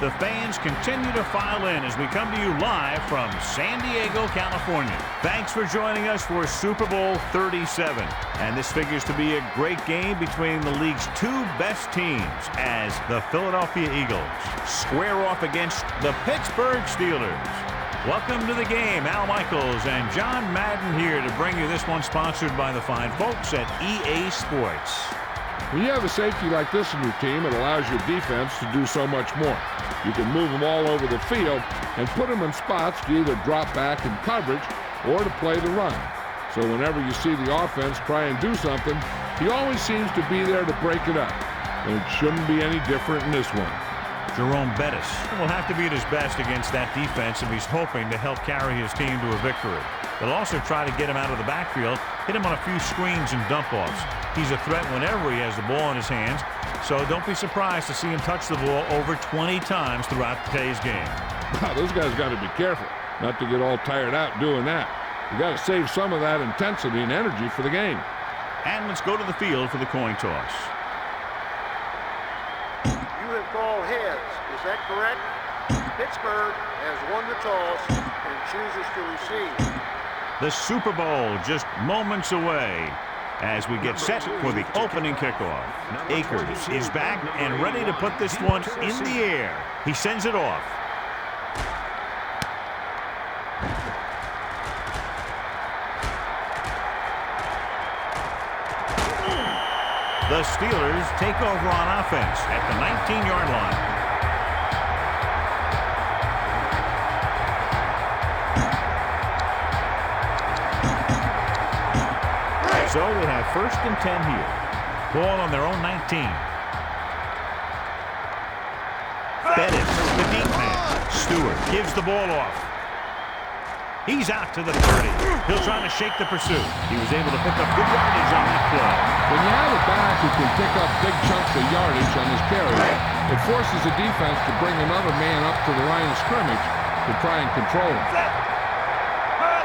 The fans continue to file in as we come to you live from San Diego, California. Thanks for joining us for Super Bowl 37. And this figures to be a great game between the league's two best teams as the Philadelphia Eagles square off against the Pittsburgh Steelers. Welcome to the game. Al Michaels and John Madden here to bring you this one, sponsored by the fine folks at EA Sports. When you have a safety like this in your team, it allows your defense to do so much more. You can move them all over the field and put them in spots to either drop back in coverage or to play the run. So whenever you see the offense try and do something, he always seems to be there to break it up. And it shouldn't be any different in this one. Jerome Bettis will have to be at his best against that defense if he's hoping to help carry his team to a victory. They'll also try to get him out of the backfield, hit him on a few screens and dump-offs. He's a threat whenever he has the ball in his hands, so don't be surprised to see him touch the ball over 20 times throughout today's game. Wow, those guys got to be careful not to get all tired out doing that. You got to save some of that intensity and energy for the game. And let's go to the field for the coin toss. You have called heads. Is that correct? Pittsburgh has won the toss and chooses to receive. The Super Bowl just moments away as we get set for the opening kickoff. Akers is back and ready to put this one in the air. He sends it off. The Steelers take over on offense at the 19-yard line. So they have 1st and 10 here. Ball on their own 19. Bettis, the deep man. Stewart gives the ball off. He's out to the 30. He'll try to shake the pursuit. He was able to pick up good yardage on that play. When you have a back who can pick up big chunks of yardage on his carry, it forces the defense to bring another man up to the line of scrimmage to try and control him.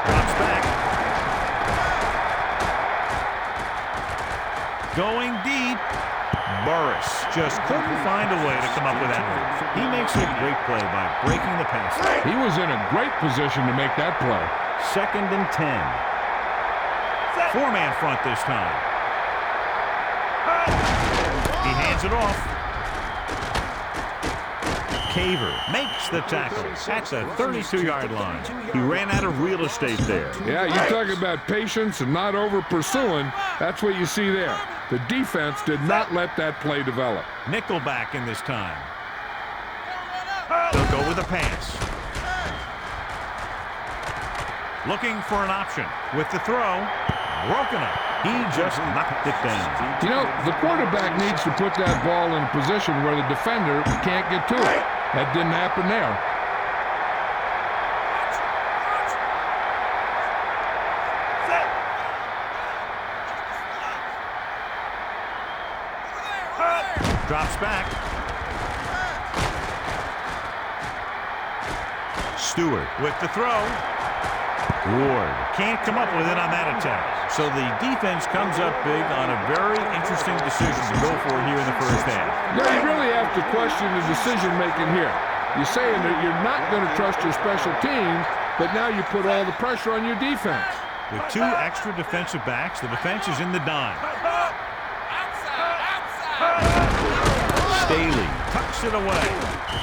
Drops back. Going deep. Burris just couldn't find a way to come up with that one. He makes a great play by breaking the pass. He was in a great position to make that play. 2nd and 10. 4-man front this time. He hands it off. Caver makes the tackle at the 32-yard line. He ran out of real estate there. Yeah, you talk about patience and not over-pursuing. That's what you see there. The defense did not let that play develop. Nickelback in this time. They'll go with a pass. Looking for an option with the throw. Broken up. He just knocked it down. You know, the quarterback needs to put that ball in a position where the defender can't get to it. That didn't happen there. Drops back. Stewart with the throw. Ward can't come up with it on that attack. So the defense comes up big on a very interesting decision to go for here in the first half. Yeah, you really have to question the decision-making here. You're saying that you're not going to trust your special teams, but now you put all the pressure on your defense. With 2 extra defensive backs, the defense is in the dime. Staley tucks it away.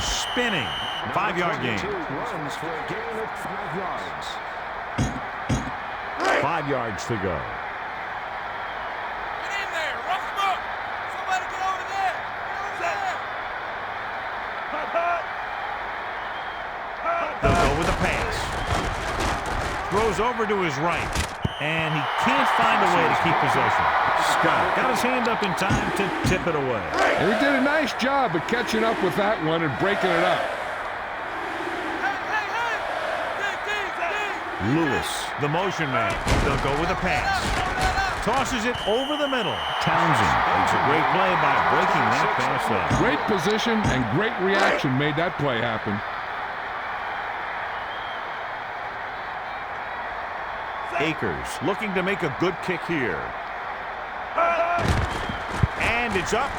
Spinning. 5-yard gain. 5 yards to go. Get in there. Rough him up. Somebody get over there. They'll go with a pass. Throws over to his right. And he can't find a way to keep possession. Scott got his hand up in time to tip it away. And he did a nice job of catching up with that one and breaking it up. Lewis, the motion man. They'll go with a pass. Tosses it over the middle. Townsend makes a great play by breaking that pass up. Great position and great reaction made that play happen. Akers looking to make a good kick here. And it's up.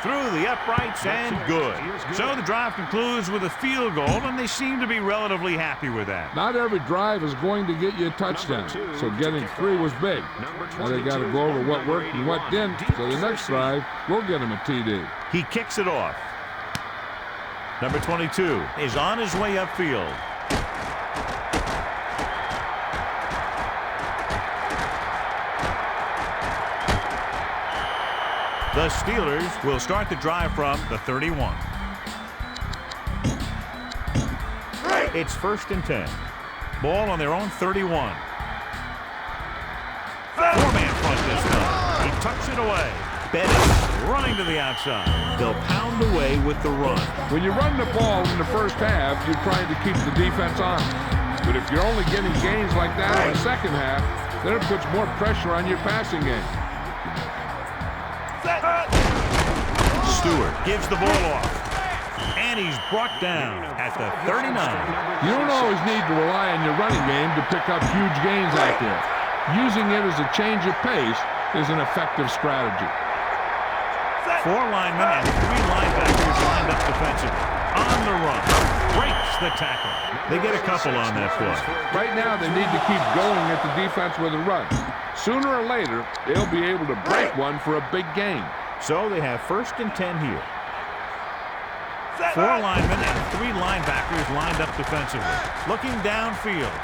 through the uprights and good. So the drive concludes with a field goal, and they seem to be relatively happy with that. Not every drive is going to get you a touchdown, so getting 3 was big. Now they got to go over what worked and what didn't, so the next drive will get him a TD. He kicks it off. Number 22 is on his way upfield. The Steelers will start the drive from the 31. It's 1st and 10. Ball on their own 31. 4-man front this time. He tucks it away. Bettis running to the outside. They'll pound away with the run. When you run the ball in the first half, you're trying to keep the defense on. But if you're only getting gains like that in the second half, then it puts more pressure on your passing game. Stewart gives the ball off. And he's brought down at the 39. You don't always need to rely on your running game to pick up huge gains out there. Using it as a change of pace is an effective strategy. 4 linemen and 3 linebackers lined up defensively. On the run. Breaks the tackle. They get a couple on that play. Right now, they need to keep going at the defense with a run. Sooner or later, they'll be able to break one for a big gain. So they have 1st and 10 here. 4 linemen and 3 linebackers lined up defensively. Looking downfield.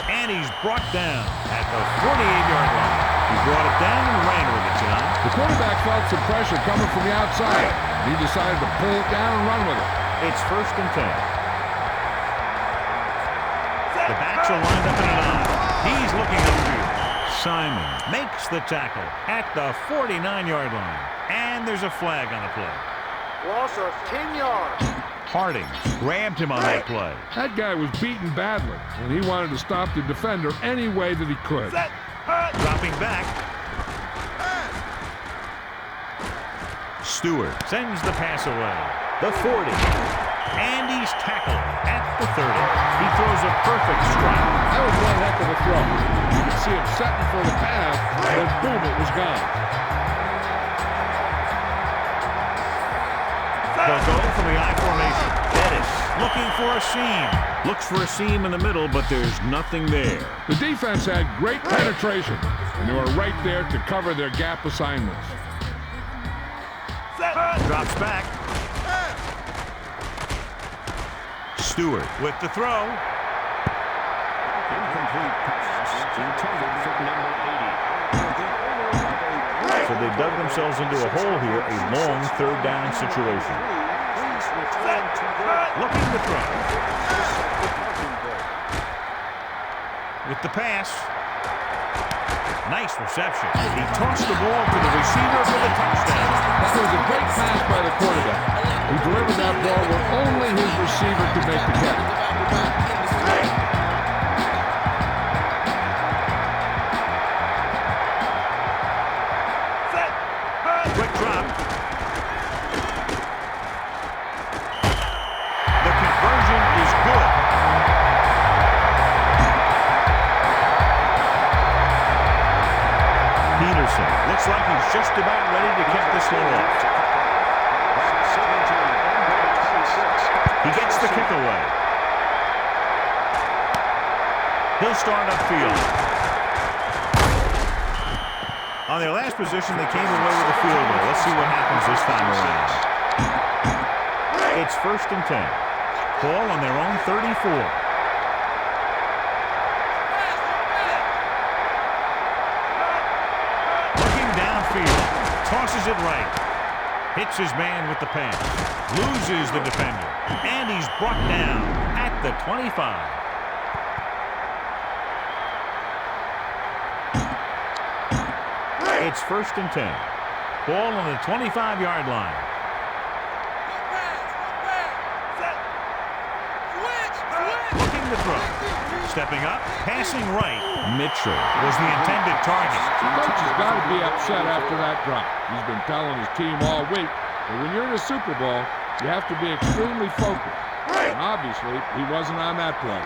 And he's brought down at the 48-yard line. He brought it down and ran with it, John. The quarterback felt some pressure coming from the outside. He decided to pull it down and run with it. It's 1st and 10. The backs are lined up in an eye. He's looking upfield. Simon makes the tackle at the 49-yard line. And there's a flag on the play. Loss of 10 yards. Harding grabbed him on that play. That guy was beaten badly, and he wanted to stop the defender any way that he could. Dropping back. Stewart sends the pass away. The 40. And he's tackled at the 30. He throws a perfect strike. That was one heck of a throw. You could see him setting for the pass, and boom, it was gone. They'll go from the I formation. Bettis looking for a seam. Looks for a seam in the middle, but there's nothing there. The defense had great penetration, and they were right there to cover their gap assignments. Drops back. Stewart with the throw. Incomplete pass intended for number 80. So they dug themselves into a hole here, a long 3rd down situation. Looking to throw. With the pass. Nice reception. He tossed the ball to the receiver for the touchdown. That was a great pass by the quarterback. He delivered that ball where only his receiver could make the catch. Quick drop. The conversion is good. Peterson looks like he's just about ready to kick this one off. He gets the kick away. He'll start upfield. On their last position, they came away with a field goal. Let's see what happens this time around. It's 1st and 10. Ball on their own 34. Looking downfield. Tosses it right. Hits his man with the pass. Loses the defender. And he's brought down at the 25. It's 1st and 10. Ball on the 25-yard line. Looking to throw. Stepping up, passing right. Mitchell was the intended target. The coach has got to be upset after that drop. He's been telling his team all week that when you're in a Super Bowl, you have to be extremely focused. And obviously, he wasn't on that play.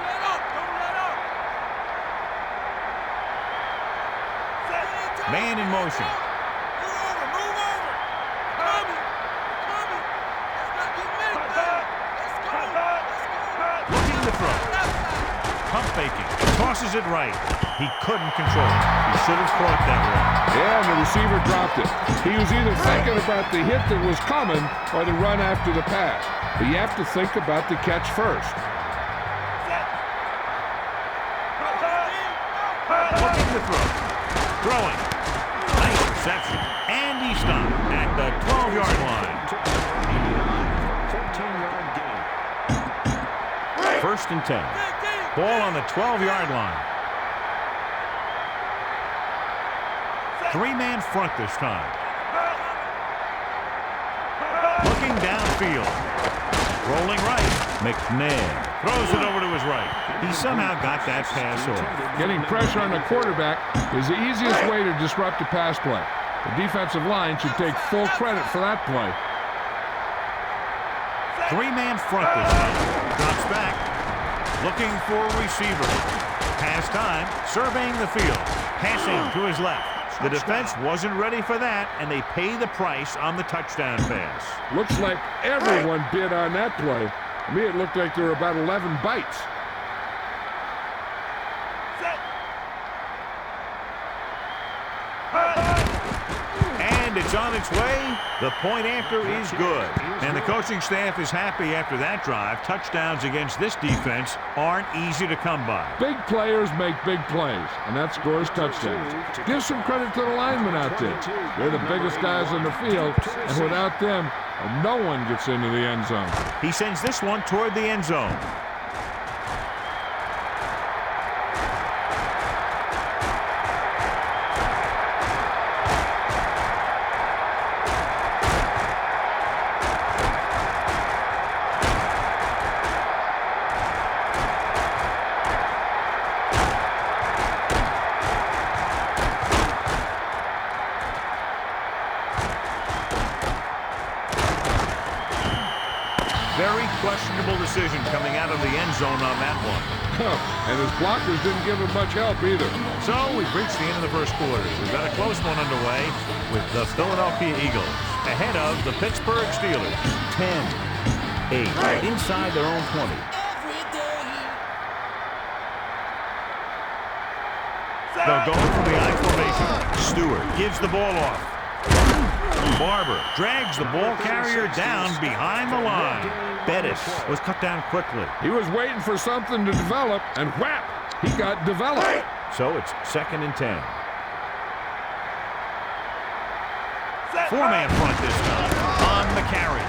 Man in motion. Move over, move over. Tommy, faking. Tosses it right. He couldn't control it. He should have caught that one. Yeah, and the receiver dropped it. He was either thinking about the hit that was coming or the run after the pass. But you have to think about the catch first. Looking to throw. Throwing. Nice reception. And he stopped at the 12-yard line. 14-yard gain. First and 10. Ball on the 12-yard line. Three-man front this time. Looking downfield. Rolling right. McNair throws it over to his right. He somehow got that pass off. Getting pressure on the quarterback is the easiest way to disrupt a pass play. The defensive line should take full credit for that play. Three-man front this time. Drops back. Looking for a receiver. Pass time. Surveying the field. Passing to his left. The defense wasn't ready for that, and they pay the price on the touchdown pass. Looks like everyone bid on that play. To me, it looked like there were about 11 bites. And it's on its way. The point after is good. And the coaching staff is happy after that drive. Touchdowns against this defense aren't easy to come by. Big players make big plays, and that scores touchdowns. Give some credit to the linemen out there. They're the biggest guys on the field, and without them, no one gets into the end zone. He sends this one toward the end zone. Very questionable decision coming out of the end zone on that one. And his blockers didn't give him much help either. So we've reached the end of the first quarter. We've got a close one underway with the Philadelphia Eagles ahead of the Pittsburgh Steelers. 10-8 inside their own 20. They'll go from the I formation. Stewart gives the ball off. Barber drags the ball carrier down behind the line. Bettis was cut down quickly. He was waiting for something to develop, and whap, he got developed. So it's 2nd and 10. Four-man front this time on the carry.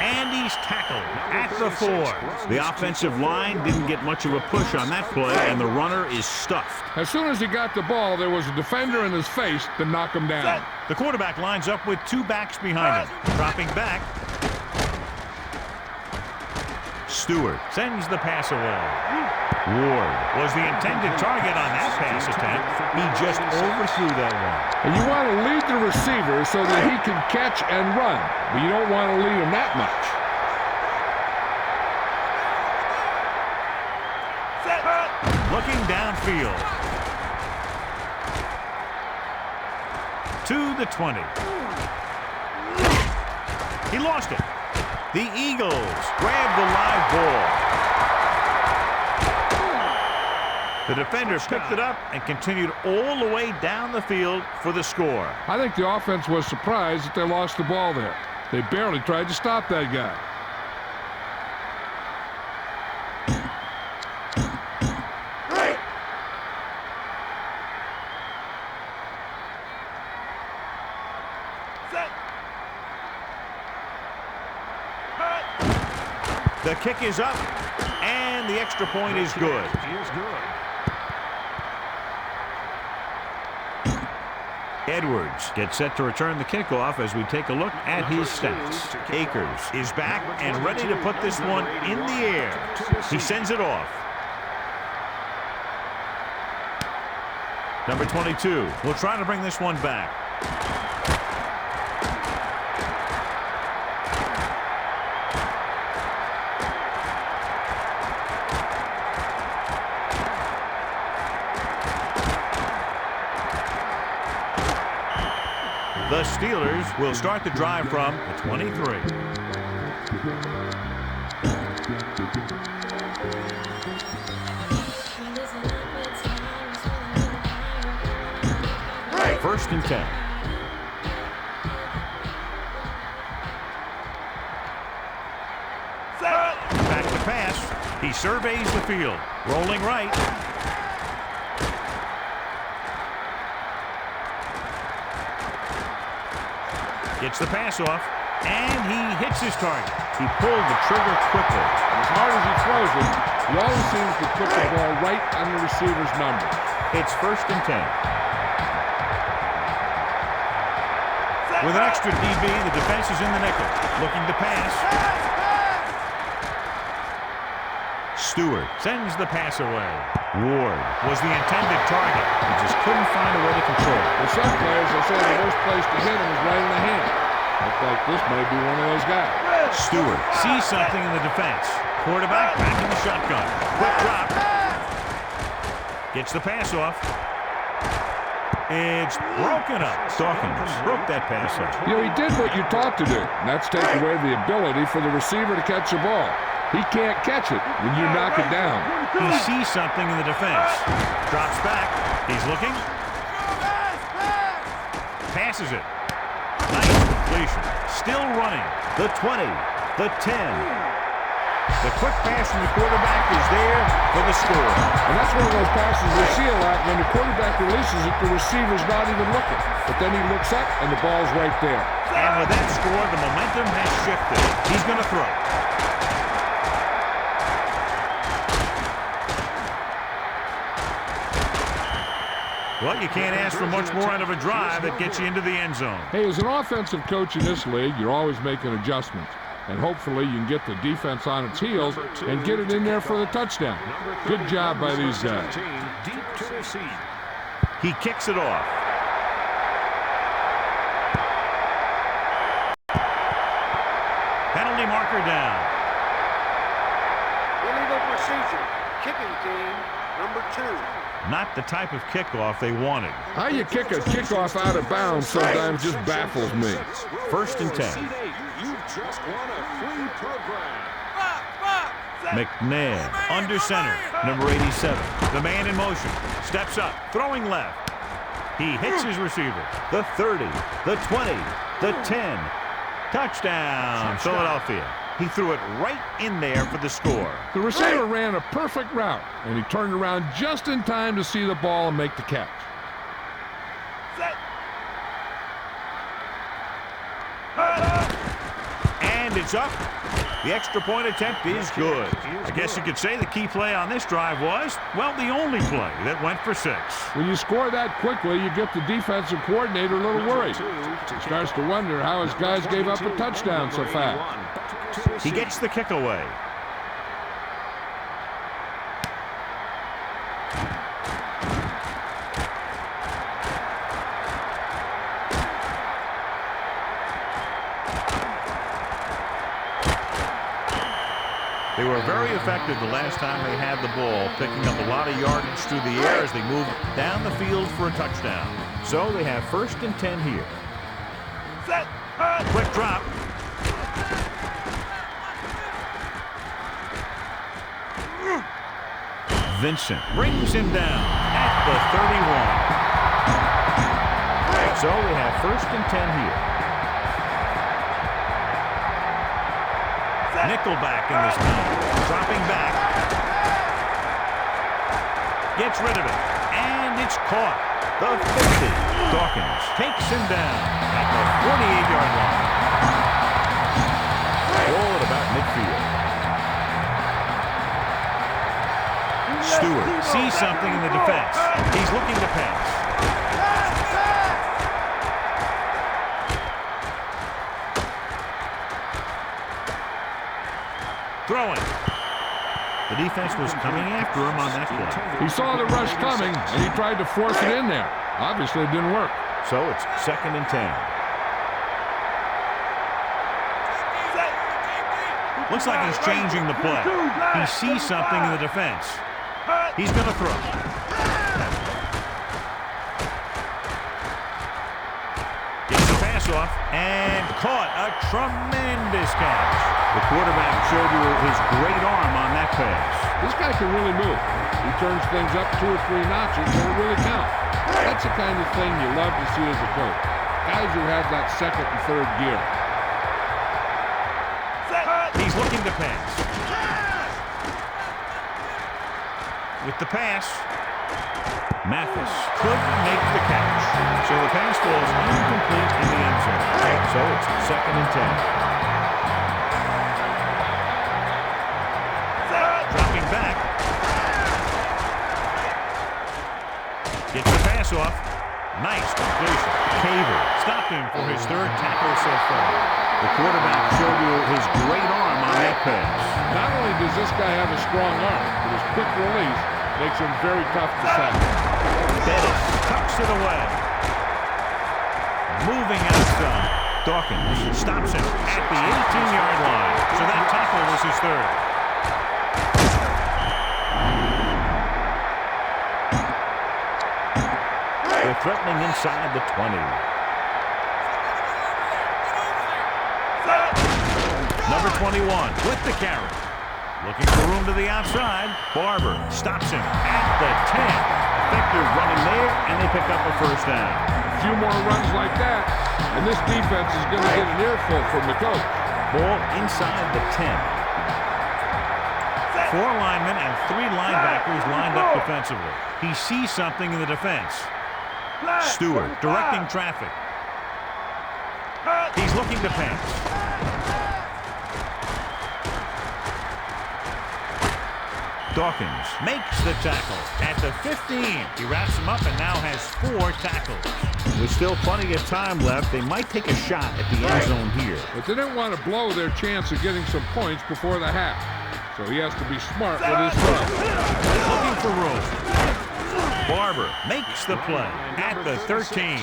And he's tackled at the 4. The offensive line didn't get much of a push on that play, and the runner is stuffed. As soon as he got the ball, there was a defender in his face to knock him down. The quarterback lines up with 2 backs behind him. Dropping back. Stewart sends the pass away. Ward was the intended target on that pass attempt. He just overthrew that one. And you want to lead the receiver so that he can catch and run, but you don't want to lead him that much. Looking downfield. To the 20. He lost it. The Eagles grab the live ball. The defender picked it up and continued all the way down the field for the score. I think the offense was surprised that they lost the ball there. They barely tried to stop that guy. The kick is up, and the extra point is good. Edwards gets set to return the kickoff as we take a look at his stats. Akers is back and ready to put this one in the air. He sends it off. Number 22 will try to bring this one back. The Steelers will start the drive from the 23. First and 10. Back to pass. He surveys the field. Rolling right. Gets the pass off. And he hits his target. He pulled the trigger quickly. As hard as he throws it, he always seems to put the ball right on the receiver's number. It's first and 10. With an extra DB, the defense is in the nickel. Looking to pass. Stewart sends the pass away. Ward was the intended target. He just couldn't find a way to control it. For some players, they say the worst place to hit him is right in the hand. Looks like this may be one of those guys. Stewart sees something in the defense. Quarterback back in the shotgun. Quick drop. Gets the pass off. It's broken up. Dawkins broke that pass up. You know, he did what you taught to do, and that's take away the ability for the receiver to catch the ball. He can't catch it when you knock it down. He sees something in the defense. Drops back. He's looking. Passes it. Nice completion. Still running. The 20. The 10. The quick pass from the quarterback is there for the score. And that's one of those passes we see a lot. When the quarterback releases it, the receiver's not even looking. But then he looks up, and the ball's right there. And with that score, the momentum has shifted. He's going to throw. Well, you can't ask for much more out of a drive that gets you into the end zone. Hey, as an offensive coach in this league, you're always making adjustments. And hopefully you can get the defense on its heels and get it in there for the touchdown. Good job by these guys. He kicks it off. Penalty marker down. Illegal procedure. Kicking team, number 2. Not the type of kickoff they wanted. How you kick a kickoff out of bounds sometimes just baffles me. First and 10. McNair under center, number 87. The man in motion, steps up, throwing left. He hits his receiver. The 30, the 20, the 10. Touchdown, Philadelphia. He threw it right in there for the score. The receiver ran a perfect route, and he turned around just in time to see the ball and make the catch. And it's up. The extra point attempt is good. I guess you could say the key play on this drive was, well, the only play that went for 6. When you score that quickly, you get the defensive coordinator a little worried. He starts to wonder how his guys gave up a touchdown so fast. He gets the kick away. They were very effective the last time they had the ball, picking up a lot of yardage through the air as they moved down the field for a touchdown. So they have first and 10 here. Quick drop. Vincent brings him down at the 31. So we have first and 10 here. Nickelback in this time. Dropping back. Gets rid of it. And it's caught. The 50. Dawkins takes him down at the 48-yard line. Ball at about midfield. Stewart sees something in the defense. He's looking to pass. Throwing. The defense was coming after him on that play. He saw the rush coming, and he tried to force it in there. Obviously, it didn't work. So it's second and 10. Looks like he's changing the play. He sees something in the defense. He's going to throw. Gets the pass pass off and caught a tremendous catch. The quarterback showed you his great arm on that pass. This guy can really move. He turns things up 2 or 3 notches, and it really counts. That's the kind of thing you love to see as a coach. Guys who have that second and third gear. He's looking to pass. With the pass, Mathis couldn't make the catch. So the pass falls incomplete in the end zone. So it's 2nd and 10. Dropping back. Gets the pass off. Nice completion. Caver stopped him for his 3rd tackle so far. The quarterback showed you his great arm on that pass. Not only does this guy have a strong arm, but his quick release makes him very tough to sack. Bettis tucks it away. Moving outside. Dawkins stops him at the 18-yard line. So that tackle was his 3rd. They're threatening inside the 20. Number 21 with the carry. Looking for room to the outside. Barber stops him at the 10. Effective running there, and they pick up a 1st down. A few more runs like that, and this defense is going to get an earful from the coach. Ball inside the 10. 4 linemen and 3 linebackers lined up defensively. He sees something in the defense. Stewart directing traffic. He's looking to pass. Dawkins makes the tackle at the 15. He wraps him up and now has 4 tackles. There's still plenty of time left. They might take a shot at the end zone here. But they didn't want to blow their chance of getting some points before the half. So he has to be smart with his throw. Looking for room. Barber makes the play at the 13.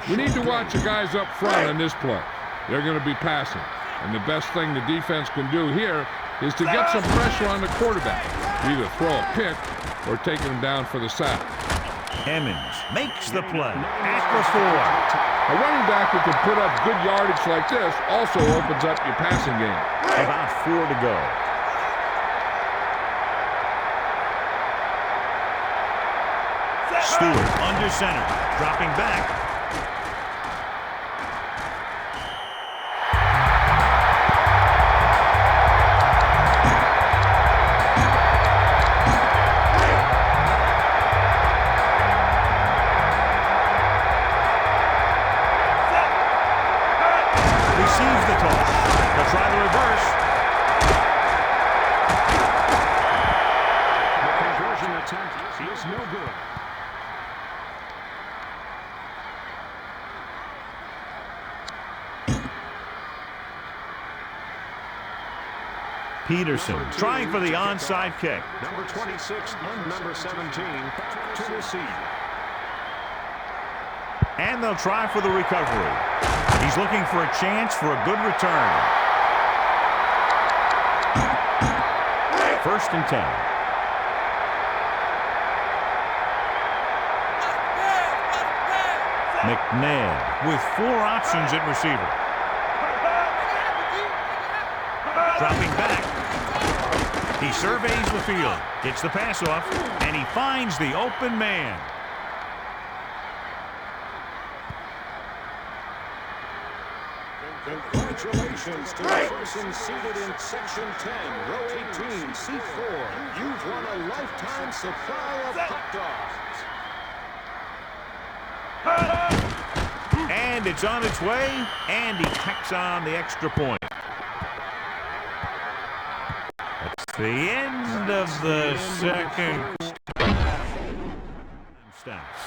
We need to watch the guys up front on this play. They're going to be passing. And the best thing the defense can do here is to get some pressure on the quarterback. Either throw a pick or take him down for the sack. Emmons makes the play at the 4. A running back who can put up good yardage like this also opens up your passing game. About 4 to go. Stewart under center, dropping back. Receives the toss. They'll try the reverse. The conversion attempt is no good. Peterson trying for the onside kick. Number 26 and number 17 to receive. And they'll try for the recovery. He's looking for a chance for a good return. 1st and 10. McNabb with 4 options at receiver. Dropping back. He surveys the field, gets the pass off, and he finds the open man. Congratulations to the person seated in Section 10, Row 18, Seat 4. You've won a lifetime supply of hot dogs. And it's on its way, and he tacks on the extra point. That's the end of the second. Stats.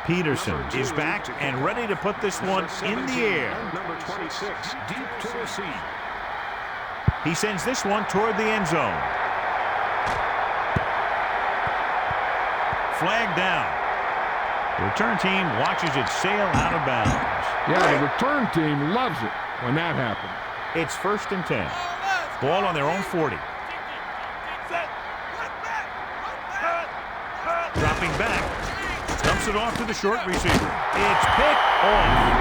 Peterson is back and ready to put this one in the air. Number 26, deep to receive. He sends this one toward the end zone. Flag down. The return team watches it sail out of bounds. Yeah, the return team loves it when that happens. It's 1st and 10. Ball on their own 40. Dropping back. Dumps Pass it off to the short receiver. It's picked off.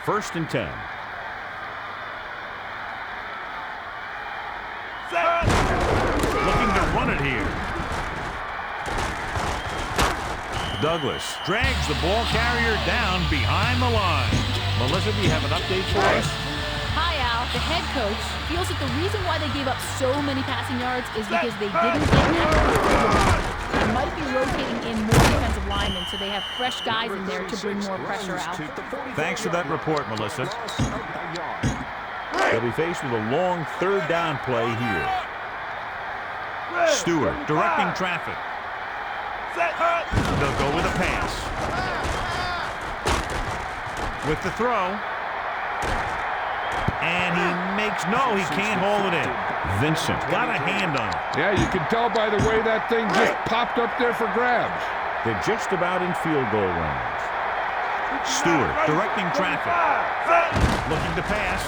First and 10. Looking to run it here. Douglas drags the ball carrier down behind the line. Melissa, do you have an update for us? Hi, Al. The head coach feels that the reason why they gave up so many passing yards is because they didn't get enough. They might be rotating in more defensive linemen, so they have fresh guys in there to bring more pressure out. Thanks for that report, Melissa. They'll be faced with a long third down play here. Stewart directing traffic. They'll go with a pass. With the throw. And he makes no, he can't hold it in. Vincent got a hand on it. Yeah, you can tell by the way that thing just popped up there for grabs. They're just about in field goal range. Stewart directing traffic. Looking to pass.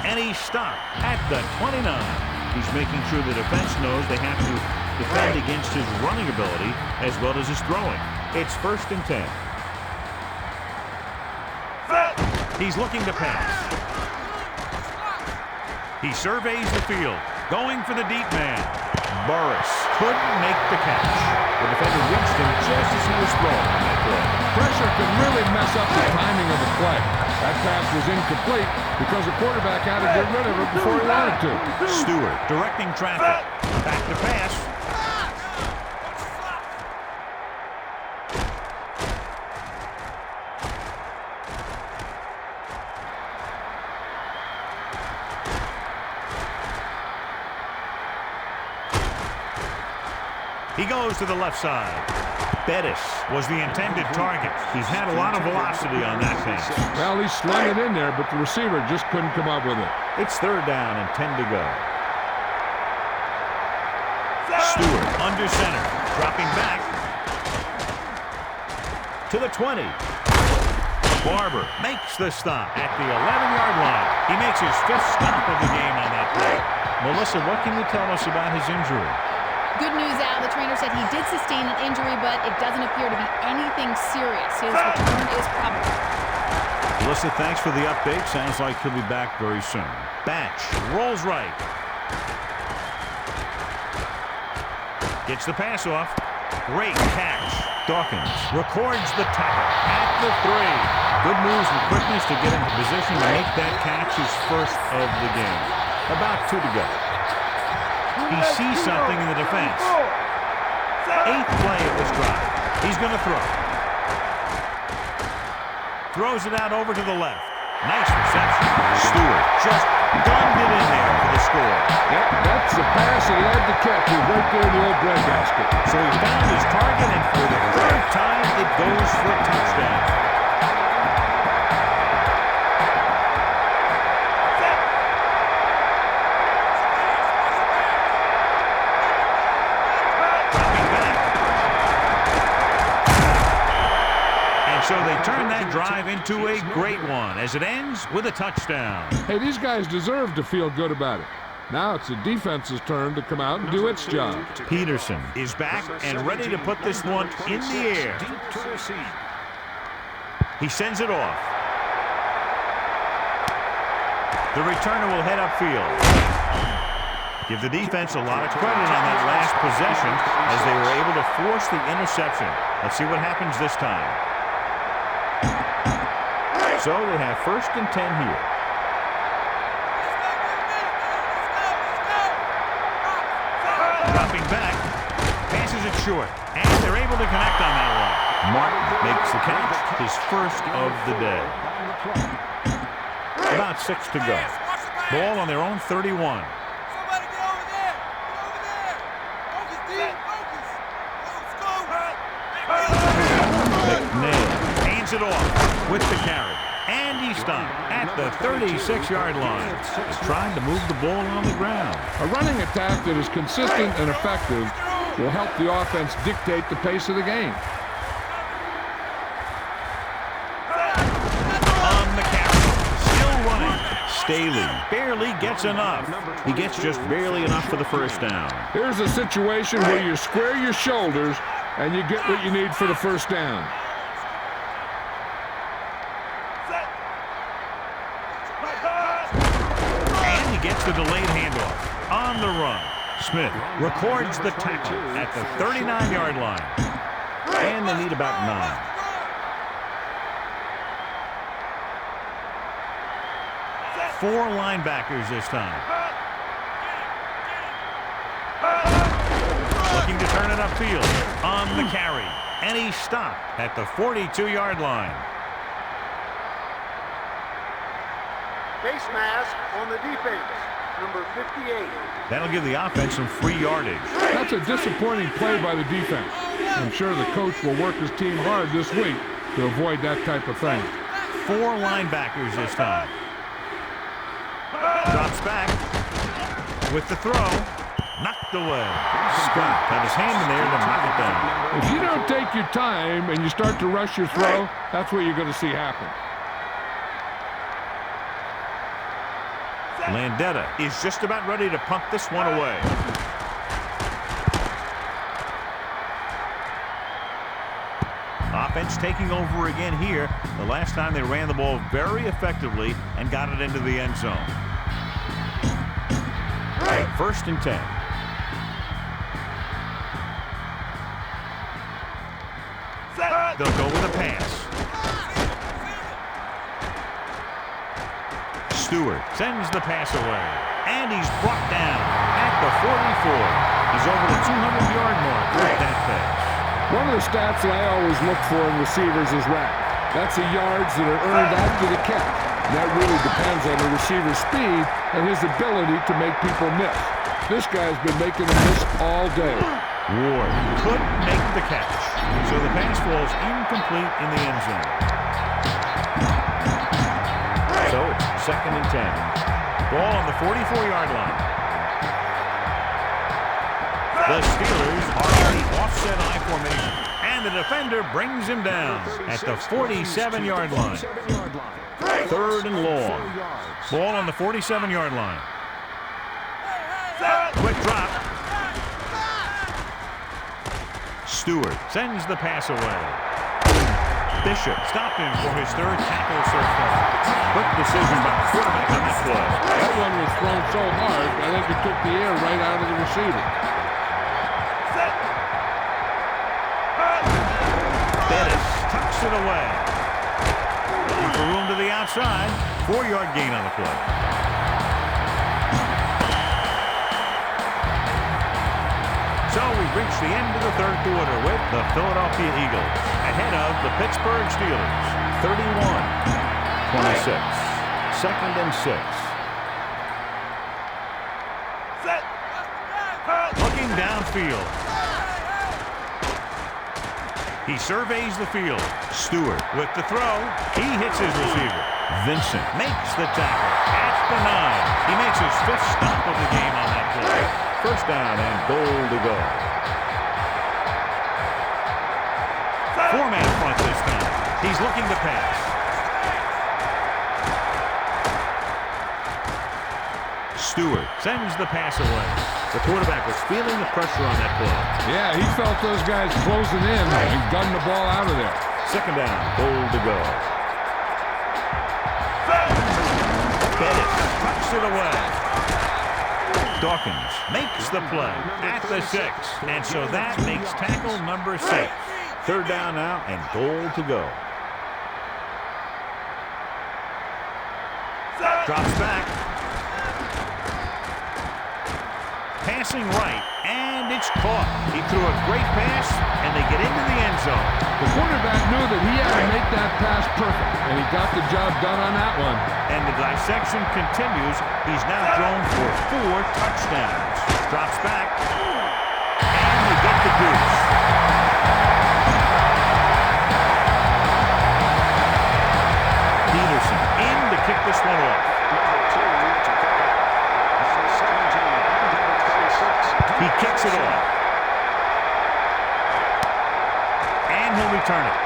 And he's stopped at the 29. He's making sure the defense knows they have to defend against his running ability as well as his throwing. It's first and 10. He's looking to pass. He surveys the field, going for the deep man. Burris couldn't make the catch. The defender reached him just as he was throwing on that play. Pressure can really mess up the timing of the play. That pass was incomplete because the quarterback had to get rid of it before he wanted to. Stewart directing traffic. Back to pass. He goes to the left side. Bettis was the intended target. He's had a lot of velocity on that pass. Well, he slung it in there, but the receiver just couldn't come up with it. It's third down and 10 to go. Stewart under center, dropping back to the 20. Barber makes the stop at the 11-yard line. He makes his 5th stop of the game on that play. Melissa, what can you tell us about his injury? Good news, Al. The trainer said he did sustain an injury, but it doesn't appear to be anything serious. His return is probable. Melissa, thanks for the update. Sounds like he'll be back very soon. Batch rolls right. Gets the pass off. Great catch. Dawkins records the tackle at the 3. Good moves and quickness to get into position to make that catch his first of the game. About 2 to go. He sees something in the defense. 8th play of this drive. He's going to throw. Throws it out over to the left. Nice reception. Stewart just gunned it in there for the score. Yep, that's the pass he had to catch. He's right there in the old breadbasket. So he found his target, and for the 3rd time, it goes for a touchdown. So they turn that drive into a great one as it ends with a touchdown. Hey, these guys deserve to feel good about it. Now it's the defense's turn to come out and do its job. Peterson is back and ready to put this one in the air. He sends it off. The returner will head upfield. Give the defense a lot of credit on that last possession as they were able to force the interception. Let's see what happens this time. So they have first and 10 here. Dropping back, passes it short, and they're able to connect on that one. Martin makes the catch, his first of the day. About 6 to go. Ball on their own 31. Somebody get over there! Get over there! Focus, deep! Focus! Let's go! McNair hands it off with the carry. And he stopped at the 36-yard line. Trying to move the ball on the ground. A running attack that is consistent and effective will help the offense dictate the pace of the game. Staley barely gets enough. He gets just barely enough for the first down. Here's a situation where you square your shoulders and you get what you need for the first down. And he gets the delayed handoff on the run. Smith records the tackle at the 39-yard line. And they need about 9. Four linebackers this time. Looking to turn it upfield on the carry. And he stopped at the 42-yard line. Face mask on the defense, number 58. That'll give the offense some free yardage. That's a disappointing play by the defense. I'm sure the coach will work his team hard this week to avoid that type of thing. Four linebackers this time. Drops back with the throw. Knocked away. Scott had his hand in there to knock it down. If you don't take your time and you start to rush your throw, that's what you're going to see happen. Landetta is just about ready to punt this one away. Offense taking over again here. The last time they ran the ball very effectively and got it into the end zone. First and 10. They'll go with a pass. Stewart sends the pass away. And he's brought down at the 44. He's over the 200-yard mark with that pass. One of the stats that I always look for in receivers is RAP. That's the yards that are earned after the catch. That really depends on the receiver's speed and his ability to make people miss. This guy's been making them miss all day. Ward couldn't make the catch, so the pass falls incomplete in the end zone. So it's second and 10. Ball on the 44-yard line. The Steelers are in the offset I formation, and the defender brings him down at the 47-yard line. Third and long. Ball on the 47-yard line. Quick drop. Stewart sends the pass away. Bishop stopped him for his third tackle so far. Quick decision by the quarterback on that play. That one was thrown so hard, I think it took the air right out of the receiver. Bettis tucks it away. Looking for room to the outside. 4-yard gain on the play. So we've reached the end of the third quarter with the Philadelphia Eagles ahead of the Pittsburgh Steelers. 31-26. Second and 6. Looking downfield. He surveys the field. Stewart with the throw. He hits his receiver. Vincent makes the tackle at the 9. He makes his 5th stop of the game on that play. First down and goal to go. 4-man front this time. He's looking to pass. Stewart sends the pass away. The quarterback was feeling the pressure on that play. Yeah, he felt those guys closing in and gunned the ball out of there. Second down, goal to go. Bettis tucks it away. Dawkins makes the play at the 6. And so that makes tackle number 6. Third down now and goal to go. Drops back. Passing right, and it's caught. He threw a great pass, and they get into the end zone. The quarterback knew that he had to make that pass perfect, and he got the job done on that one. And the dissection continues. He's now thrown for 4 touchdowns. Drops back, and you get the deuce. Peterson in to kick this one off. He kicks it off. And he'll return it.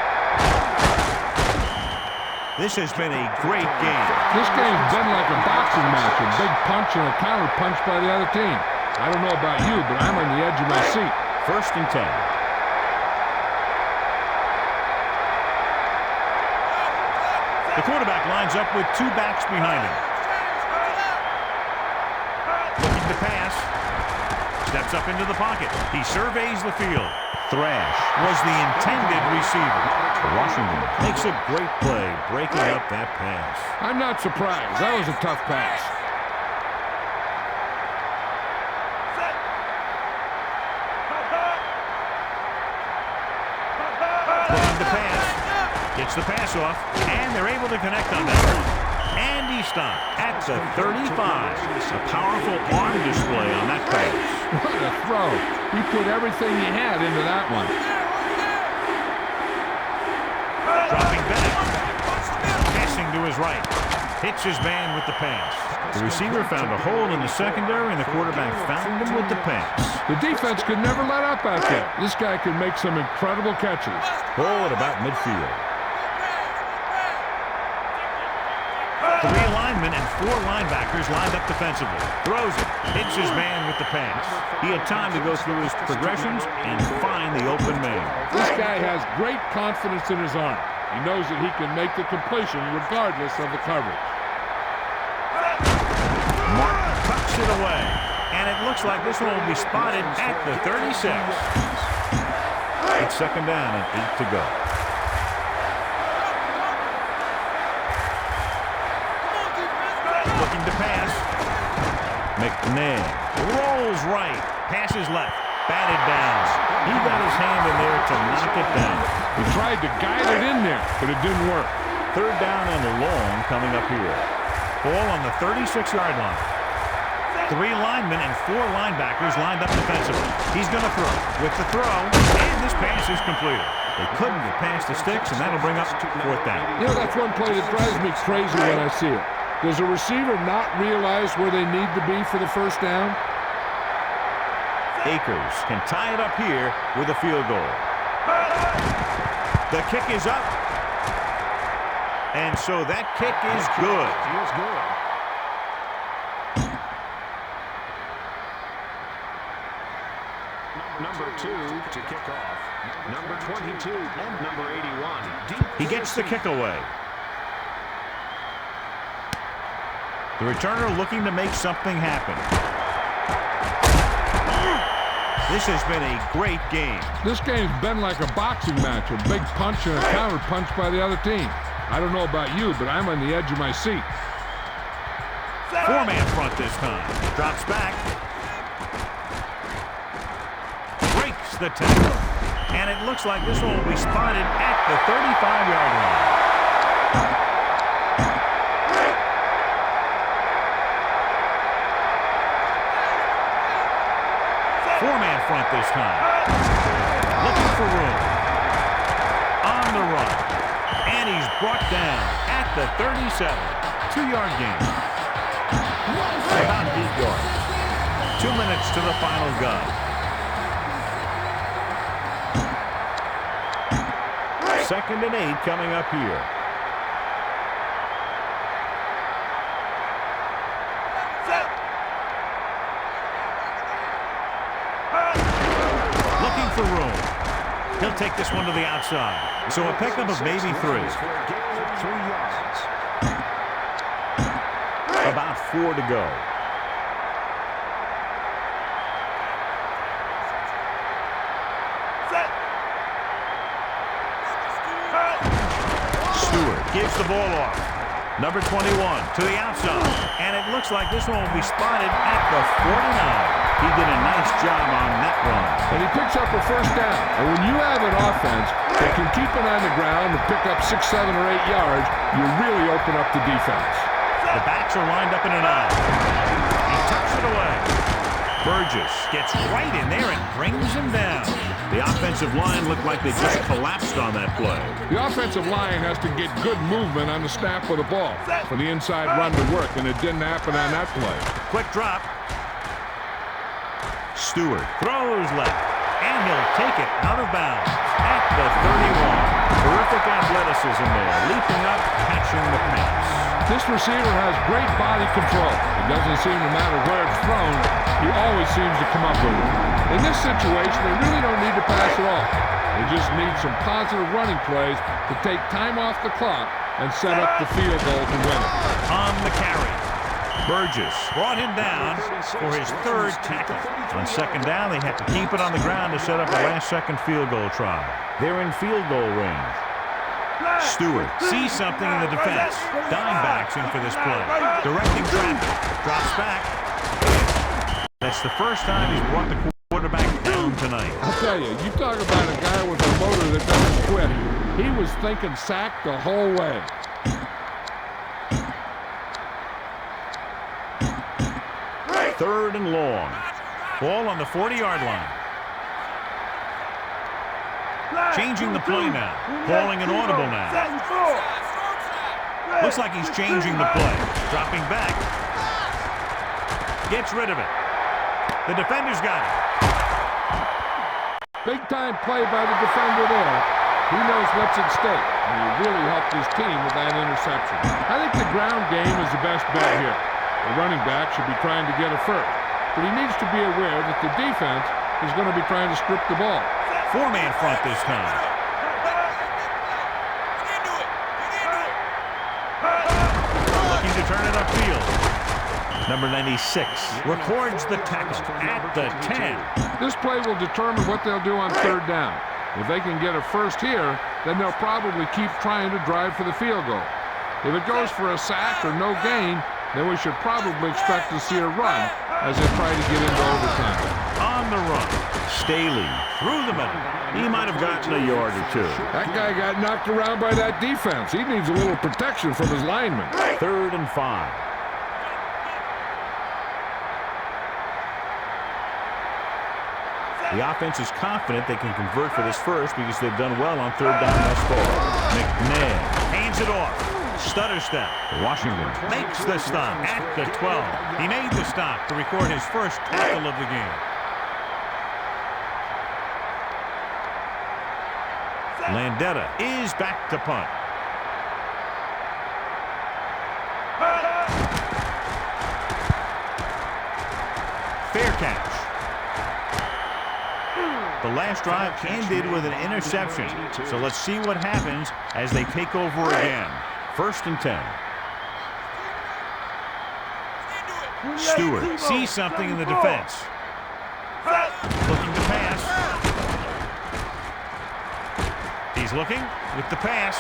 This has been a great game. This game's been like a boxing match, a big punch and a counter punch by the other team. I don't know about you, but I'm on the edge of my seat. 1st and 10. The quarterback lines up with 2 backs behind him. Looking to pass. Steps up into the pocket. He surveys the field. Thrash was the intended receiver. Washington makes a great play breaking up that pass. I'm not surprised. That was a tough pass. Looking to pass. Gets the pass off, and they're able to connect on that one. And he stopped at the 35. A powerful arm display on that pass. What a throw. He put everything he had into that one. Dropping back. Passing to his right. Hits his man with the pass. The receiver found a hole in the secondary, and the quarterback found him with the pass. The defense could never let up out there. This guy can make some incredible catches. Ball at about midfield. 3 linemen and 4 linebackers lined up defensively. Throws it. Hits his man with the pass. He had time to go through his progressions and find the open man. This guy has great confidence in his arm. He knows that he can make the completion regardless of the coverage. Martin tucks it away. And it looks like this one will be spotted at the 36. It's 2nd down and 8 to go. Looking to pass. McNair rolls right. Passes left. Batted down. He got his hand in there to knock it down. He tried to guide it in there, but it didn't work. 3rd down and long coming up here. Ball on the 36-yard line. 3 linemen and 4 linebackers lined up defensively. He's going to throw. With the throw, and this pass is completed. They couldn't get past the sticks, and that'll bring up 4th down. You know, that's one play that drives me crazy when I see it. Does a receiver not realize where they need to be for the 1st down? Akers can tie it up here with a field goal. The kick is up. And so that kick is good. Number 2 to kick off. Number 22 and number 81. He gets the kick away. The returner looking to make something happen. This has been a great game. This game's been like a boxing match, a big punch and a counter punch by the other team. I don't know about you, but I'm on the edge of my seat. 4-man front this time. Drops back. Breaks the tackle. And it looks like this one will be spotted at the 35-yard line. Four-man front this time. Looking for room. On the run. And he's brought down at the 37. 2-yard gain. About 8 yards. 2 minutes to the final gun. Second and 8 coming up here. Looking for room. He'll take this one to the outside. So a pickup of maybe 3. About 4 to go. Stewart gives the ball off. Number 21 to the outside. And it looks like this one will be spotted at the 49. He did a nice job on that run. And he picks up a 1st down. And when you have an offense that can keep it on the ground and pick up 6, 7, or 8 yards, you really open up the defense. The backs are lined up in an eye. He tucks it away. Burgess gets right in there and brings him down. The offensive line looked like they just collapsed on that play. The offensive line has to get good movement on the snap of the ball for the inside run to work, and it didn't happen on that play. Quick drop. Stewart throws left, and he'll take it out of bounds at the 31. Terrific athleticism there. Leaping up, catching This receiver has great body control. It doesn't seem to matter where it's thrown. He always seems to come up with it. In this situation, they really don't need to pass at all. They just need some positive running plays to take time off the clock and set up the field goal to win it. On the carry, Burgess brought him down for his third tackle. On second down, they had to keep it on the ground to set up a last-second field goal try. They're in field goal range. Stewart sees something in the defense. Dime backs in for this play. Directing traffic. Drops back. That's the first time he's brought the quarterback down tonight. I'll tell you, you talk about a guy with a motor that doesn't quit. He was thinking sack the whole way. Third and long. Ball on the 40-yard line. Changing the play now. Calling an audible now. Looks like he's changing the play. Dropping back. Gets rid of it. The defender's got it. Big-time play by the defender there. He knows what's at stake, and he really helped his team with that interception. I think the ground game is the best bet here. The running back should be trying to get a first, but he needs to be aware that the defense is going to be trying to strip the ball. Four-man front this time. Looking to turn it upfield. Number 96 records the tackle at the 10. This play will determine what they'll do on third down. If they can get a first here, then they'll probably keep trying to drive for the field goal. If it goes for a sack or no gain, then we should probably expect to see a run as they try to get into overtime. On the run, Staley through the middle. He might have gotten a yard or two. That guy got knocked around by that defense. He needs a little protection from his linemen. 3rd and 5. The offense is confident they can convert for this first because they've done well on third down thus far. McNair hands it off. Stutter step. Washington makes the stop at the 12. He made the stop to record his first tackle of the game. Landetta is back to punt. Fair catch. The last drive ended with an interception. So let's see what happens as they take over again. 1st and 10. Stewart sees something in the defense. Looking to pass. He's looking with the pass.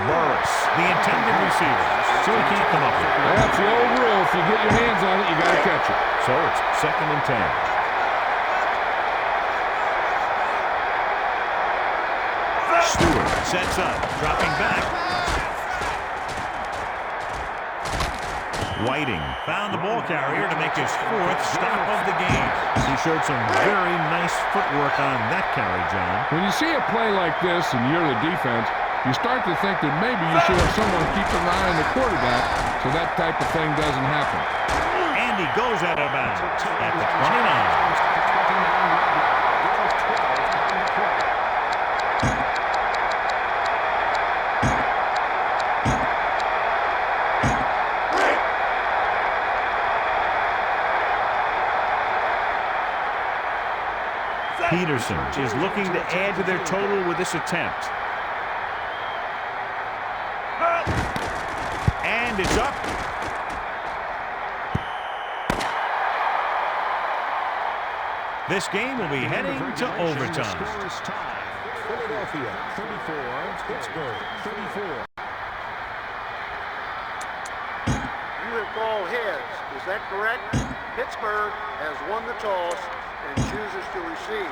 Burris, the intended receiver. So he can't come up with it. That's the old rule. If you get your hands on it, you got to catch it. So it's 2nd and 10. Stewart sets up, dropping back. Whiting found the ball carrier to make his 4th stop of the game. He showed some very nice footwork on that carry, John. When you see a play like this and you're the defense, you start to think that maybe you should have someone keep an eye on the quarterback so that type of thing doesn't happen. And he goes out of bounds at the 29. Peterson is looking to add to their total with this attempt. And it's up. This game will be heading to overtime. Philadelphia 34, Pittsburgh 34. You have called heads. Is that correct? Pittsburgh has won the toss and chooses to receive.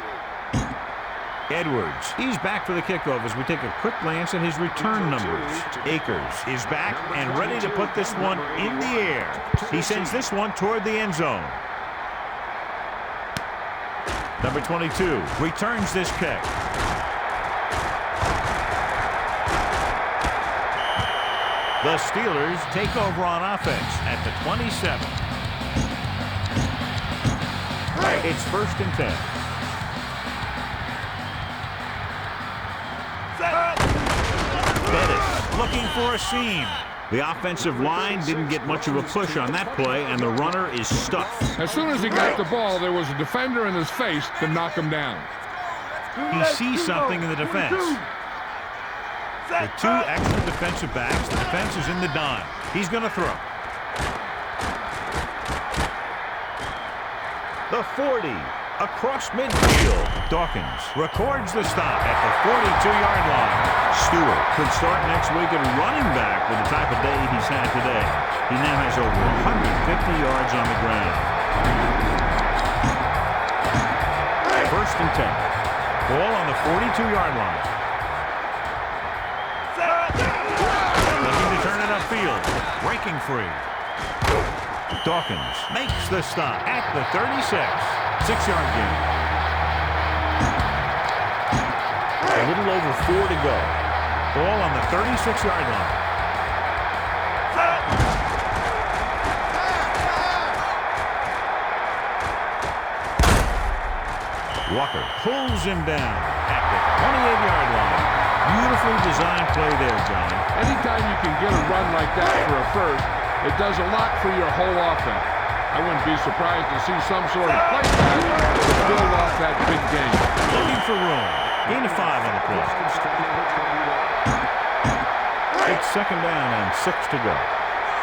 Edwards, he's back for the kickoff as we take a quick glance at his return numbers. Akers is back and ready to put this one in the air. He sends this one toward the end zone. Number 22 returns this kick. The Steelers take over on offense at the 27. It's 1st and 10. Bettis looking for a seam. The offensive line didn't get much of a push on that play, and the runner is stuck. As soon as he got the ball, there was a defender in his face to knock him down. He sees something in the defense. With 2 extra defensive backs, the defense is in the dime. He's going to throw. The 40, across midfield. Dawkins records the stop at the 42-yard line. Stewart could start next week at running back with the type of day he's had today. He now has over 150 yards on the ground. 1st and 10. Ball on the 42-yard line. Looking to turn it upfield. Breaking free. Dawkins makes the stop at the 36. 6-yard gain. A little over 4 to go. Ball on the 36-yard line. Walker pulls him down at the 28-yard line. Beautifully designed play there, John. Anytime you can get a run like that for a first, it does a lot for your whole offense. I wouldn't be surprised to see some sort of play pass to build off that big game. Looking for room. Gain of 5 on the play. It's 2nd down and 6 to go.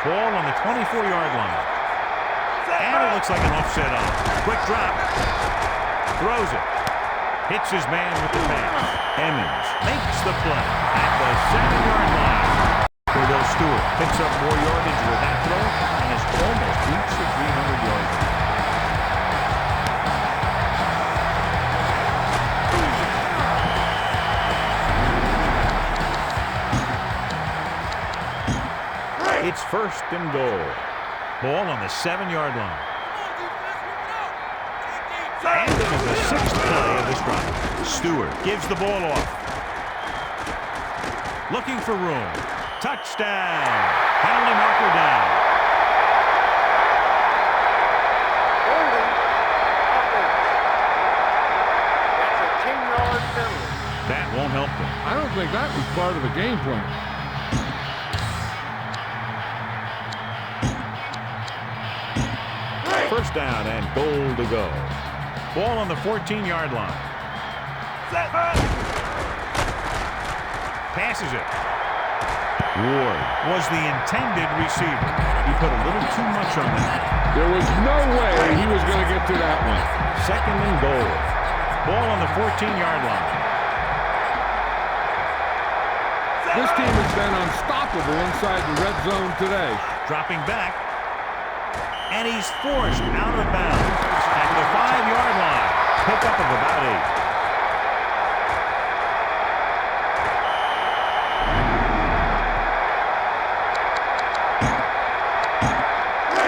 Ball on the 24-yard line. And it looks like an offset on. Quick drop. Throws it. Hits his man with the pass. Emmons makes the play at the 7-yard line. Kordell Stewart picks up more yardage with that throw and has almost reached the 300-yard line. It's 1st and goal. Ball on the 7-yard line. And this is the 6th play of this drive. Stewart gives the ball off. Looking for room. Touchdown. Penalty marker down. Holding offense. That's a 10-yard penalty. That won't help them. I don't think that was part of the game plan. First down and goal to go. Ball on the 14-yard line. Passes it. Ward was the intended receiver. He put a little too much on that. There was no way he was going to get to that one. 2nd and goal. Ball on the 14-yard line. This team has been unstoppable inside the red zone today. Dropping back. And he's forced out of bounds at the 5-yard line. Pickup of about 8.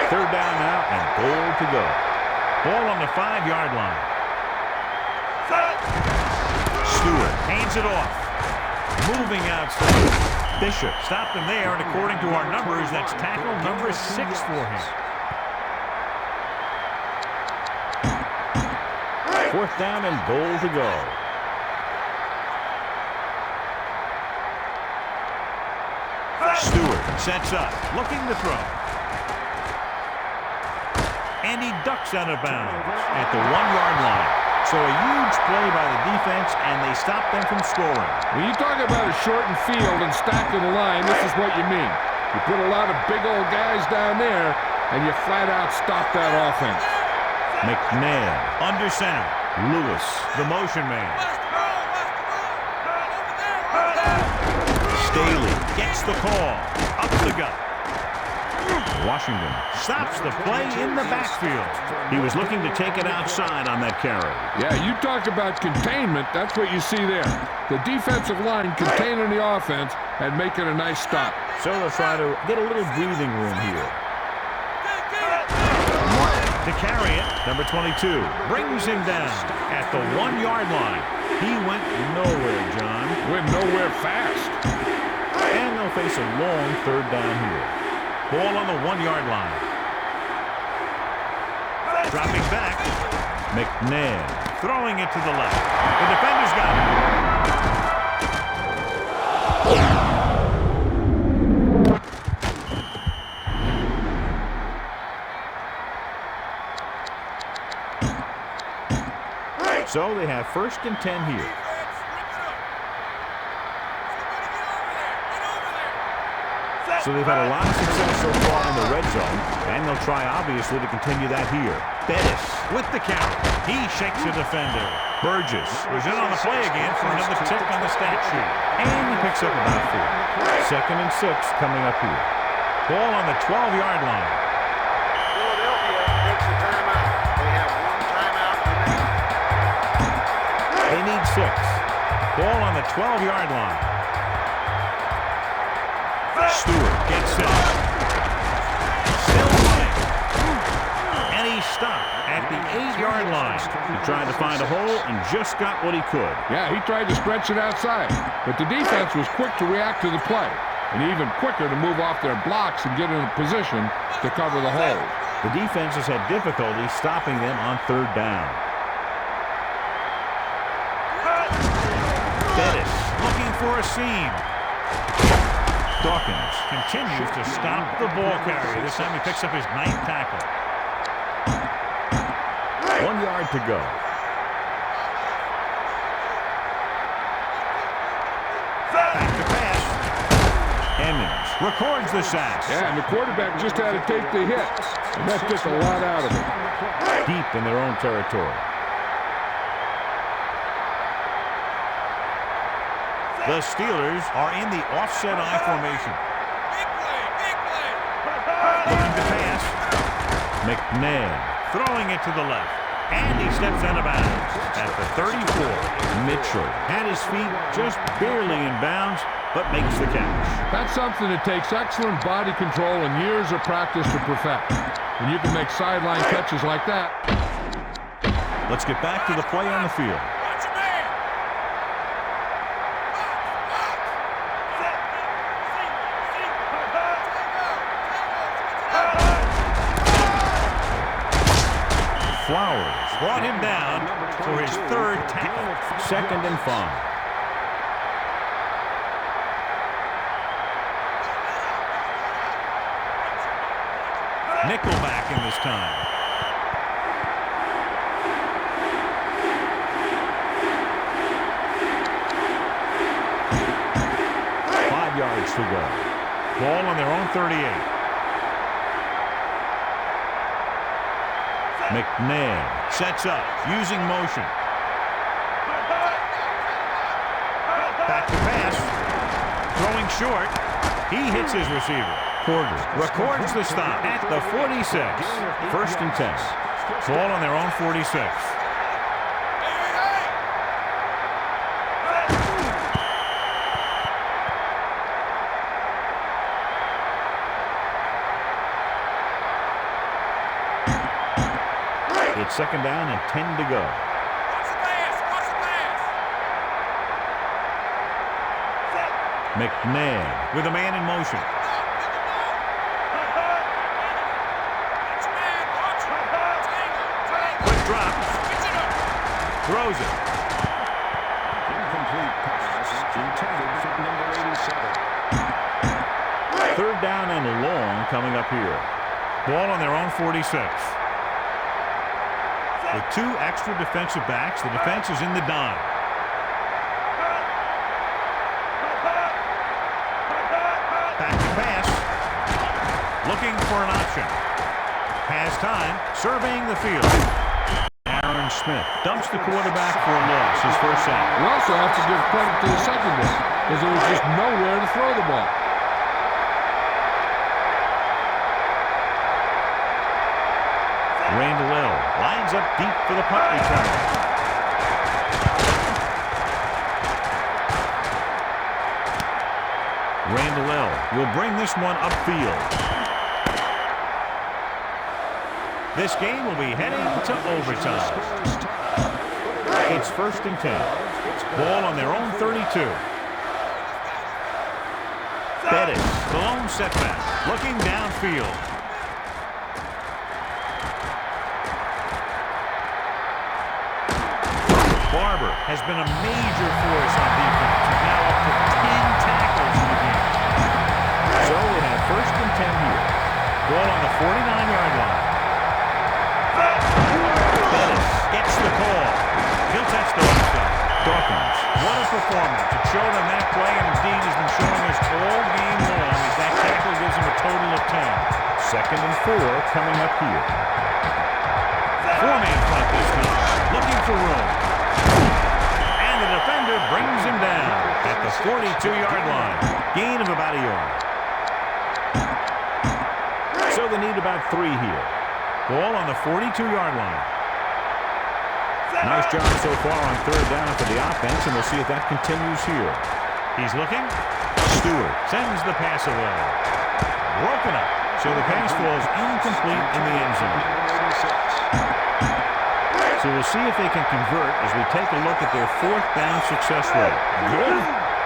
Third down now and goal to go. Ball on the 5-yard line. Stewart hands it off. Moving outside. Bishop stopped him there, and according to our numbers, that's tackle number 6 for him. 4th down and goal to go. Stewart sets up, looking to throw. And he ducks out of bounds at the 1-yard line. So a huge play by the defense, and they stop them from scoring. When you talk about a shortened field and stacking the line, this is what you mean. You put a lot of big old guys down there, and you flat out stop that offense. McNair under center. Lewis, the motion man. Staley gets the call. Up the gut. Washington stops the play in the backfield. He was looking to take it outside on that carry. Yeah, you talk about containment. That's what you see there. The defensive line containing the offense and making a nice stop. So they'll try to get a little breathing room here. To carry it, number 22 brings him down at the 1-yard line. He went nowhere, John. Went nowhere fast. And they'll face a long 3rd down here. Ball on the 1-yard line. Dropping back. McNair throwing it to the left. The defender's got it. So they have 1st and 10 here. So they've had a lot of success so far in the red zone, and they'll try, obviously, to continue that here. Bettis with the carry. He shakes a defender. Burgess was in on the play again for another tick on the stat sheet. And he picks up about 4. 2nd and 6 coming up here. Ball on the 12-yard line. Philadelphia takes a timeout. They have 1 timeout remaining. They need 6. Ball on the 12-yard line. Stewart gets set. Still running. And he stopped at the 8-yard line. He tried to find a hole and just got what he could. Yeah, he tried to stretch it outside, but the defense was quick to react to the play, and even quicker to move off their blocks and get in a position to cover the hole. The defense has had difficulty stopping them on 3rd down. Bettis looking for a seam. Dawkins continues to stop the ball carrier. This time he picks up his 9th tackle. 1 yard to go. Back to pass. Emmons records the sack. Yeah, and the quarterback just had to take the hit, and that took a lot out of it. Deep in their own territory. The Steelers are in the offset I formation. Big play, big play. Looking to pass. McNabb throwing it to the left. And he steps out of bounds at the 34. Mitchell had his feet just barely in bounds, but makes the catch. That's something that takes excellent body control and years of practice to perfect. When you can make sideline catches like that. Let's get back to the play on the field. Watch your man. Flowers brought him down for his 3rd tackle. 2nd and 5. Nickelback in this time. Yards to go. Ball on their own 38. McNabb sets up, using motion. Back to pass. Throwing short. He hits his receiver. Kordell records the stop at the 46. 1st and 10. Ball on their own 46. It's 2nd down and 10 to go. Watch the pass, watch the pass. McNabb with a man in motion. Quick drop. Throws it. Incomplete pass intended for number 87. 3rd down and long coming up here. Ball on their own 46. With 2 extra defensive backs, the defense is in the dime. Back to pass. Looking for an option. Pass time, surveying the field. Aaron Smith dumps the quarterback for a loss, his 1st sack. You also have to give credit to the secondary, because there was just nowhere to throw the ball. Randall lines up deep for the punt return. Randall will bring this one upfield. This game will be heading to overtime. It's 1st and 10. Ball on their own 32. Bettis, the lone setback, looking downfield. Barber has been a major force on defense. Now up to 10 tackles in the game. So we have 1st and 10 here. Ball on the 49-yard line. Bettis gets the call. He'll Dawkins. What a performance. It showed on that play, and indeed has been showing us all game long as that tackle gives him a total of 10. 2nd and 4 coming up here. 4-man front this time. Looking for room. And the defender brings him down at the 42-yard line. Gain of about a yard. So they need about 3 here. Ball on the 42-yard line. Nice job so far on 3rd down for the offense, and we'll see if that continues here. He's looking. Stewart sends the pass away. Broken up. So the pass falls incomplete in the end zone. So we'll see if they can convert as we take a look at their 4th down success rate. Good.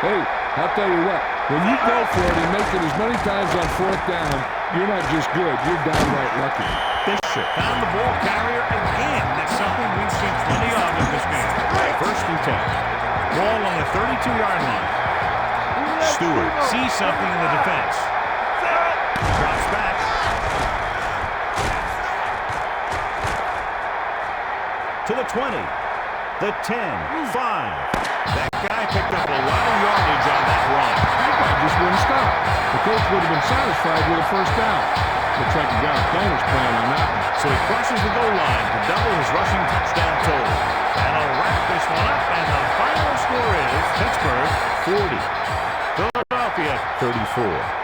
Hey, I'll tell you what. When you go for it and make it as many times on 4th down, you're not just good. You're downright lucky. Bishop found the ball carrier again. That's something we've seen plenty of in this game. 1st and 10. Ball on the 32-yard line. Stewart sees something in the defense. Drops back. To the 20. The 10. 5. That guy picked up a lot of yardage on that run. That just wouldn't stop. The coach would have been satisfied with a 1st down. Looks like he got a bonus plan on that one. So he crosses the goal line to double his rushing touchdown total. And he'll wrap this one up, and the final score is Pittsburgh 40. Philadelphia 34.